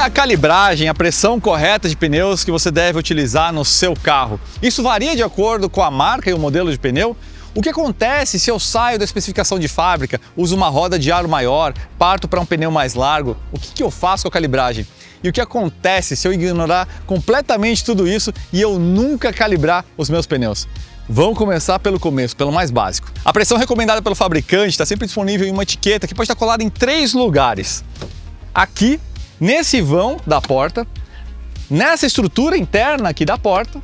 a calibragem, a pressão correta de pneus que você deve utilizar no seu carro? Isso varia de acordo com a marca e o modelo de pneu? O que acontece se eu saio da especificação de fábrica, uso uma roda de aro maior, parto para um pneu mais largo? O que eu faço com a calibragem? E o que acontece se eu ignorar completamente tudo isso e eu nunca calibrar os meus pneus? Vamos começar pelo começo, pelo mais básico. A pressão recomendada pelo fabricante está sempre disponível em uma etiqueta que pode estar colada em 3 lugares. Aqui, nesse vão da porta, nessa estrutura interna aqui da porta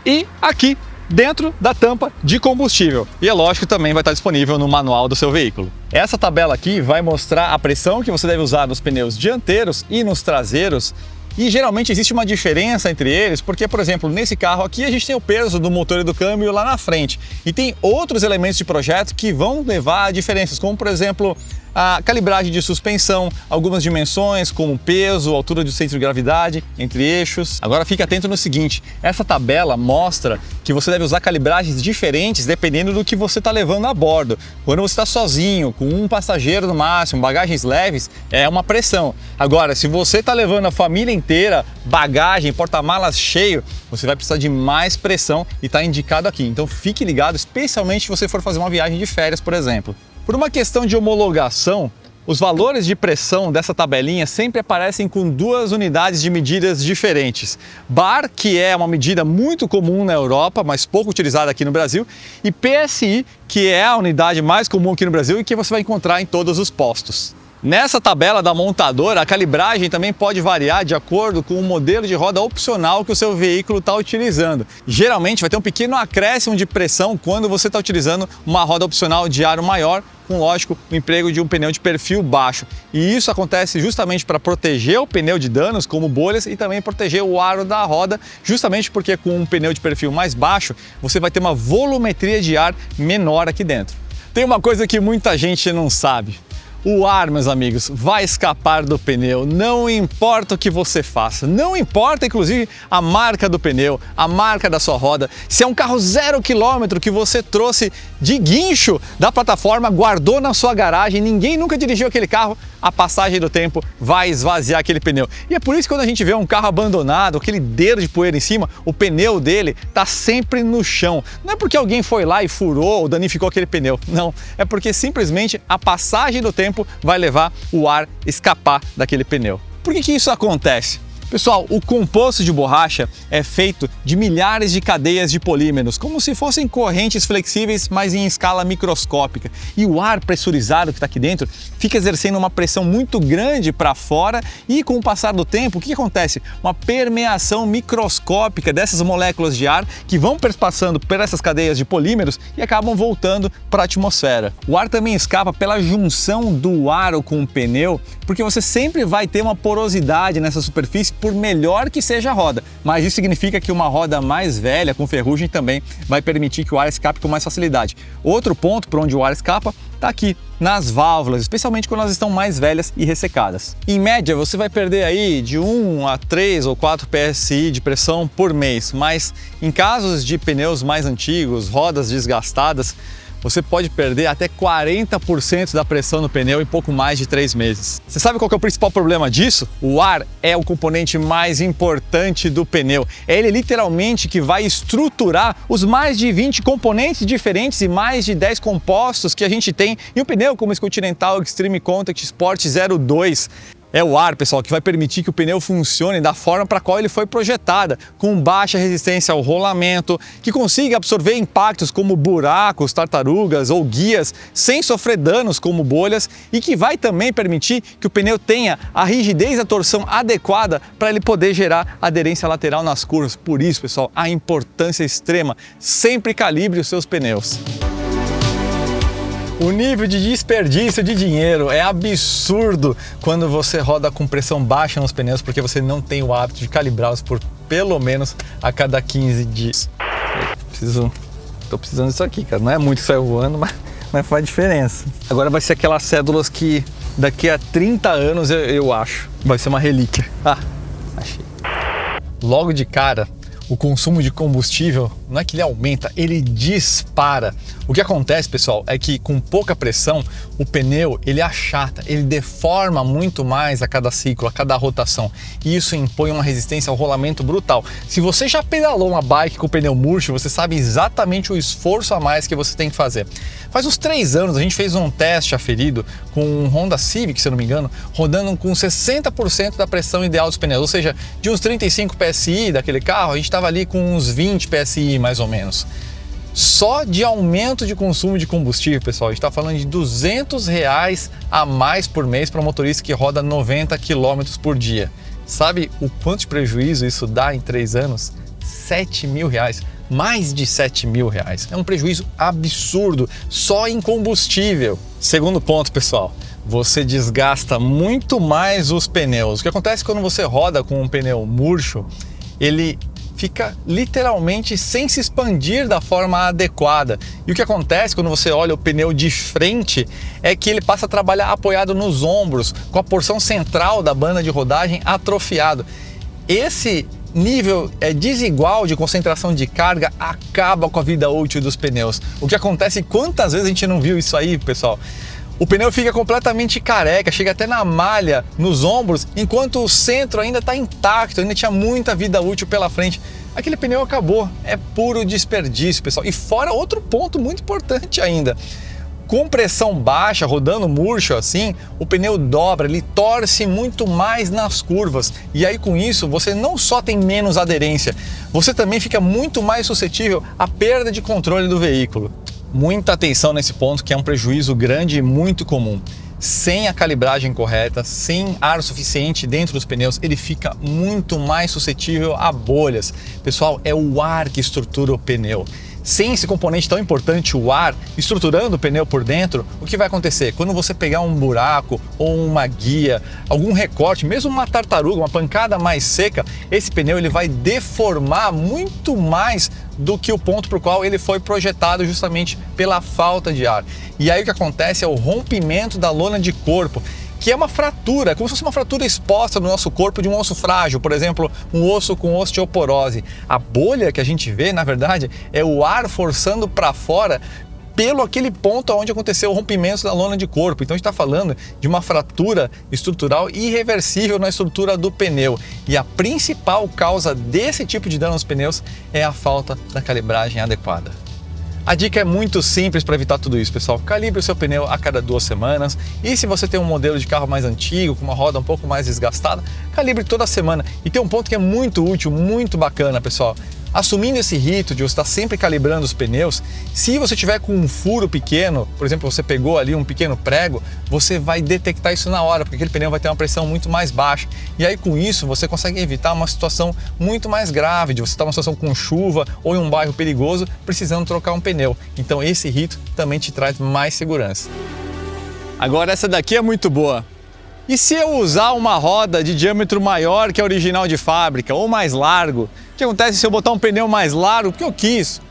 e aqui dentro da tampa de combustível. E é lógico que também vai estar disponível no manual do seu veículo. Essa tabela aqui vai mostrar a pressão que você deve usar nos pneus dianteiros e nos traseiros. E geralmente existe uma diferença entre eles, porque, por exemplo, nesse carro aqui a gente tem o peso do motor e do câmbio lá na frente. E tem outros elementos de projeto que vão levar a diferenças, como, por exemplo, a calibragem de suspensão, algumas dimensões como peso, altura do centro de gravidade, entre eixos. Agora fique atento no seguinte, essa tabela mostra que você deve usar calibragens diferentes dependendo do que você está levando a bordo. Quando você está sozinho, com um passageiro no máximo, bagagens leves, é uma pressão. Agora, se você está levando a família inteira, bagagem, porta-malas cheio, você vai precisar de mais pressão e está indicado aqui. Então fique ligado, especialmente se você for fazer uma viagem de férias, por exemplo. Por uma questão de homologação, os valores de pressão dessa tabelinha sempre aparecem com 2 unidades de medidas diferentes. Bar, que é uma medida muito comum na Europa, mas pouco utilizada aqui no Brasil, e PSI, que é a unidade mais comum aqui no Brasil e que você vai encontrar em todos os postos. Nessa tabela da montadora, a calibragem também pode variar de acordo com o modelo de roda opcional que o seu veículo está utilizando. Geralmente vai ter um pequeno acréscimo de pressão quando você está utilizando uma roda opcional de aro maior, com, lógico, o emprego de um pneu de perfil baixo. E isso acontece justamente para proteger o pneu de danos como bolhas e também proteger o aro da roda, justamente porque com um pneu de perfil mais baixo, você vai ter uma volumetria de ar menor aqui dentro. Tem uma coisa que muita gente não sabe. O ar, meus amigos, vai escapar do pneu, não importa o que você faça, não importa inclusive a marca do pneu, a marca da sua roda, se é um carro 0 km que você trouxe de guincho da plataforma, guardou na sua garagem, ninguém nunca dirigiu aquele carro, a passagem do tempo vai esvaziar aquele pneu. E é por isso que quando a gente vê um carro abandonado, aquele dedo de poeira em cima, o pneu dele está sempre no chão. Não é porque alguém foi lá e furou ou danificou aquele pneu, não, é porque simplesmente a passagem do tempo vai levar o ar escapar daquele pneu. Por que isso acontece? Pessoal, o composto de borracha é feito de milhares de cadeias de polímeros, como se fossem correntes flexíveis, mas em escala microscópica. E o ar pressurizado que está aqui dentro fica exercendo uma pressão muito grande para fora e com o passar do tempo, o que acontece? Uma permeação microscópica dessas moléculas de ar que vão passando por essas cadeias de polímeros e acabam voltando para a atmosfera. O ar também escapa pela junção do aro com o pneu, porque você sempre vai ter uma porosidade nessa superfície por melhor que seja a roda, mas isso significa que uma roda mais velha, com ferrugem, também vai permitir que o ar escape com mais facilidade. Outro ponto por onde o ar escapa está aqui, nas válvulas, especialmente quando elas estão mais velhas e ressecadas. Em média, você vai perder aí de 1 a 3 ou 4 PSI de pressão por mês, mas em casos de pneus mais antigos, rodas desgastadas, você pode perder até 40% da pressão no pneu em pouco mais de 3 meses. Você sabe qual que é o principal problema disso? O ar é o componente mais importante do pneu. É ele literalmente que vai estruturar os mais de 20 componentes diferentes e mais de 10 compostos que a gente tem em um pneu como esse Continental Extreme Contact Sport 02. É o ar, pessoal, que vai permitir que o pneu funcione da forma para a qual ele foi projetado, com baixa resistência ao rolamento, que consiga absorver impactos como buracos, tartarugas ou guias, sem sofrer danos como bolhas, e que vai também permitir que o pneu tenha a rigidez e a torção adequada para ele poder gerar aderência lateral nas curvas. Por isso, pessoal, a importância extrema, sempre calibre os seus pneus. O nível de desperdício de dinheiro é absurdo quando você roda com pressão baixa nos pneus, porque você não tem o hábito de calibrá-los por pelo menos a cada 15 dias. Tô precisando disso aqui, cara. Não é muito que sai voando, mas faz diferença. Agora vai ser aquelas cédulas que daqui a 30 anos eu acho vai ser uma relíquia. Ah, achei. Logo de cara, o consumo de combustível, não é que ele aumenta, ele dispara. O que acontece, pessoal, é que com pouca pressão, o pneu ele achata, ele deforma muito mais a cada ciclo, a cada rotação. E isso impõe uma resistência ao rolamento brutal. Se você já pedalou uma bike com o pneu murcho, você sabe exatamente o esforço a mais que você tem que fazer. Faz uns 3 anos a gente fez um teste aferido com um Honda Civic, se eu não me engano, rodando com 60% da pressão ideal dos pneus, ou seja, de uns 35 PSI daquele carro, a gente estava ali com uns 20 PSI mais ou menos. Só de aumento de consumo de combustível, pessoal, a gente está falando de R$200 a mais por mês para um motorista que roda 90 km por dia. Sabe o quanto de prejuízo isso dá em 3 anos? R$7.000, mais de R$7.000. É um prejuízo absurdo só em combustível. Segundo ponto, pessoal, você desgasta muito mais os pneus. O que acontece quando você roda com um pneu murcho, ele fica literalmente sem se expandir da forma adequada. E o que acontece quando você olha o pneu de frente é que ele passa a trabalhar apoiado nos ombros, com a porção central da banda de rodagem atrofiado. Esse nível desigual de concentração de carga acaba com a vida útil dos pneus. O que acontece, quantas vezes a gente não viu isso aí, pessoal? O pneu fica completamente careca, chega até na malha, nos ombros, enquanto o centro ainda está intacto, ainda tinha muita vida útil pela frente. Aquele pneu acabou, é puro desperdício, pessoal. E fora outro ponto muito importante ainda. Com pressão baixa, rodando murcho assim, o pneu dobra, ele torce muito mais nas curvas. E aí com isso, você não só tem menos aderência, você também fica muito mais suscetível à perda de controle do veículo. Muita atenção nesse ponto, que é um prejuízo grande e muito comum. Sem a calibragem correta, sem ar suficiente dentro dos pneus, ele fica muito mais suscetível a bolhas. Pessoal, é o ar que estrutura o pneu. Sem esse componente tão importante, o ar, estruturando o pneu por dentro, o que vai acontecer? Quando você pegar um buraco ou uma guia, algum recorte, mesmo uma tartaruga, uma pancada mais seca, esse pneu ele vai deformar muito mais do que o ponto para o qual ele foi projetado, justamente pela falta de ar. E aí o que acontece é o rompimento da lona de corpo, que é uma fratura, como se fosse uma fratura exposta no nosso corpo de um osso frágil, por exemplo, um osso com osteoporose. A bolha que a gente vê, na verdade, é o ar forçando para fora pelo aquele ponto onde aconteceu o rompimento da lona de corpo. Então a gente está falando de uma fratura estrutural irreversível na estrutura do pneu. E a principal causa desse tipo de dano nos pneus é a falta da calibragem adequada. A dica é muito simples para evitar tudo isso, pessoal. Calibre o seu pneu a cada 2 semanas e se você tem um modelo de carro mais antigo, com uma roda um pouco mais desgastada, calibre toda semana. E tem um ponto que é muito útil, muito bacana, pessoal. Assumindo esse rito de você estar sempre calibrando os pneus, se você tiver com um furo pequeno, por exemplo, você pegou ali um pequeno prego, você vai detectar isso na hora, porque aquele pneu vai ter uma pressão muito mais baixa. E aí com isso você consegue evitar uma situação muito mais grave, de você estar numa situação com chuva ou em um bairro perigoso, precisando trocar um pneu. Então esse rito também te traz mais segurança. Agora essa daqui é muito boa. E se eu usar uma roda de diâmetro maior que a original de fábrica, ou mais largo? O que acontece se eu botar um pneu mais largo? Porque eu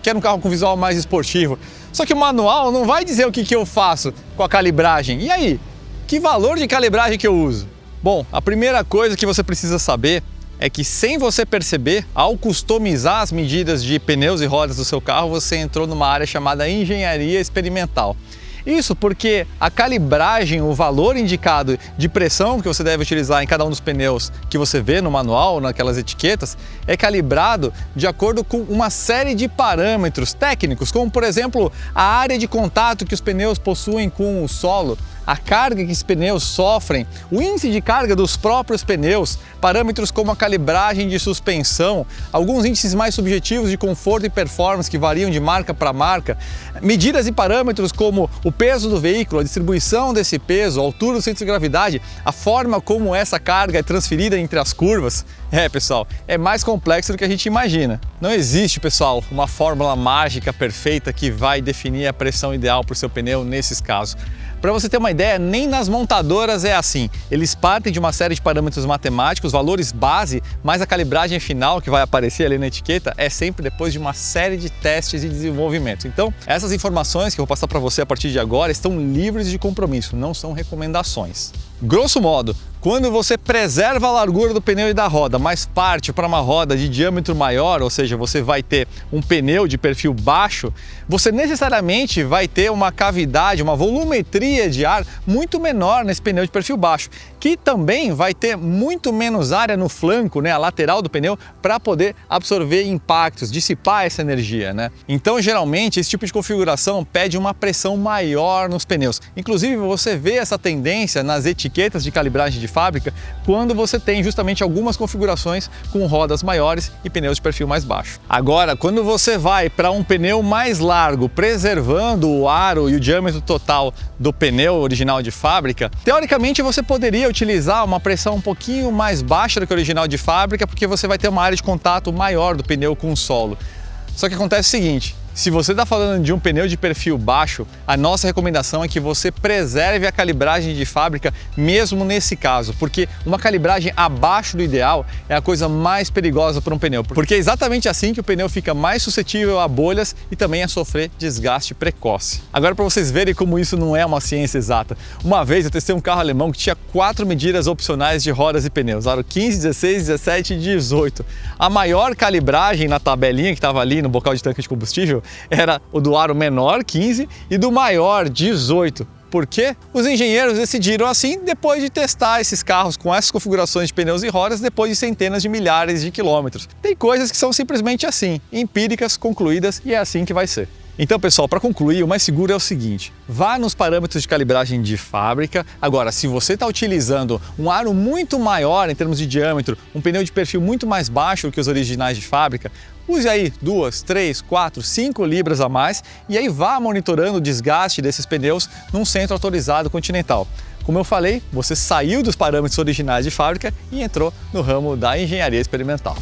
quero um carro com visual mais esportivo. Só que o manual não vai dizer o que eu faço com a calibragem. E aí? Que valor de calibragem que eu uso? Bom, a primeira coisa que você precisa saber é que, sem você perceber, ao customizar as medidas de pneus e rodas do seu carro, você entrou numa área chamada engenharia experimental. Isso porque a calibragem, o valor indicado de pressão que você deve utilizar em cada um dos pneus que você vê no manual, naquelas etiquetas, é calibrado de acordo com uma série de parâmetros técnicos, como por exemplo a área de contato que os pneus possuem com o solo, a carga que os pneus sofrem, o índice de carga dos próprios pneus, parâmetros como a calibragem de suspensão, alguns índices mais subjetivos de conforto e performance que variam de marca para marca, medidas e parâmetros como o peso do veículo, a distribuição desse peso, a altura do centro de gravidade, a forma como essa carga é transferida entre as curvas. Pessoal, é mais complexo do que a gente imagina. Não existe, pessoal, uma fórmula mágica perfeita que vai definir a pressão ideal para o seu pneu nesses casos. Para você ter uma ideia, nem nas montadoras é assim. Eles partem de uma série de parâmetros matemáticos, valores base, mas a calibragem final que vai aparecer ali na etiqueta é sempre depois de uma série de testes e desenvolvimentos. Então, essas informações que eu vou passar para você a partir de agora estão livres de compromisso, não são recomendações. Grosso modo, quando você preserva a largura do pneu e da roda, mas parte para uma roda de diâmetro maior, ou seja, você vai ter um pneu de perfil baixo, você necessariamente vai ter uma cavidade, uma volumetria de ar muito menor nesse pneu de perfil baixo, que também vai ter muito menos área no flanco, né, a lateral do pneu, para poder absorver impactos, dissipar essa energia, né? Então, geralmente, esse tipo de configuração pede uma pressão maior nos pneus. Inclusive, você vê essa tendência nas etiquetas de calibragem de fábrica quando você tem justamente algumas configurações com rodas maiores e pneus de perfil mais baixo. Agora, quando você vai para um pneu mais largo, preservando o aro e o diâmetro total do pneu original de fábrica, teoricamente você poderia utilizar uma pressão um pouquinho mais baixa do que o original de fábrica, porque você vai ter uma área de contato maior do pneu com o solo. Só que acontece o seguinte: se você está falando de um pneu de perfil baixo, a nossa recomendação é que você preserve a calibragem de fábrica mesmo nesse caso, porque uma calibragem abaixo do ideal é a coisa mais perigosa para um pneu, porque é exatamente assim que o pneu fica mais suscetível a bolhas e também a sofrer desgaste precoce. Agora, para vocês verem como isso não é uma ciência exata, uma vez eu testei um carro alemão que tinha 4 medidas opcionais de rodas e pneus, aro 15, 16, 17 e 18. A maior calibragem na tabelinha que estava ali no bocal de tanque de combustível era o do aro menor, 15, e do maior, 18. Por quê? Os engenheiros decidiram assim depois de testar esses carros com essas configurações de pneus e rodas depois de centenas de milhares de quilômetros. Tem coisas que são simplesmente assim, empíricas, concluídas, e é assim que vai ser. Então, pessoal, para concluir, o mais seguro é o seguinte: vá nos parâmetros de calibragem de fábrica. Agora, se você está utilizando um aro muito maior em termos de diâmetro, um pneu de perfil muito mais baixo do que os originais de fábrica, use aí 2, 3, 4, 5 libras a mais e aí vá monitorando o desgaste desses pneus num centro autorizado Continental. Como eu falei, você saiu dos parâmetros originais de fábrica e entrou no ramo da engenharia experimental.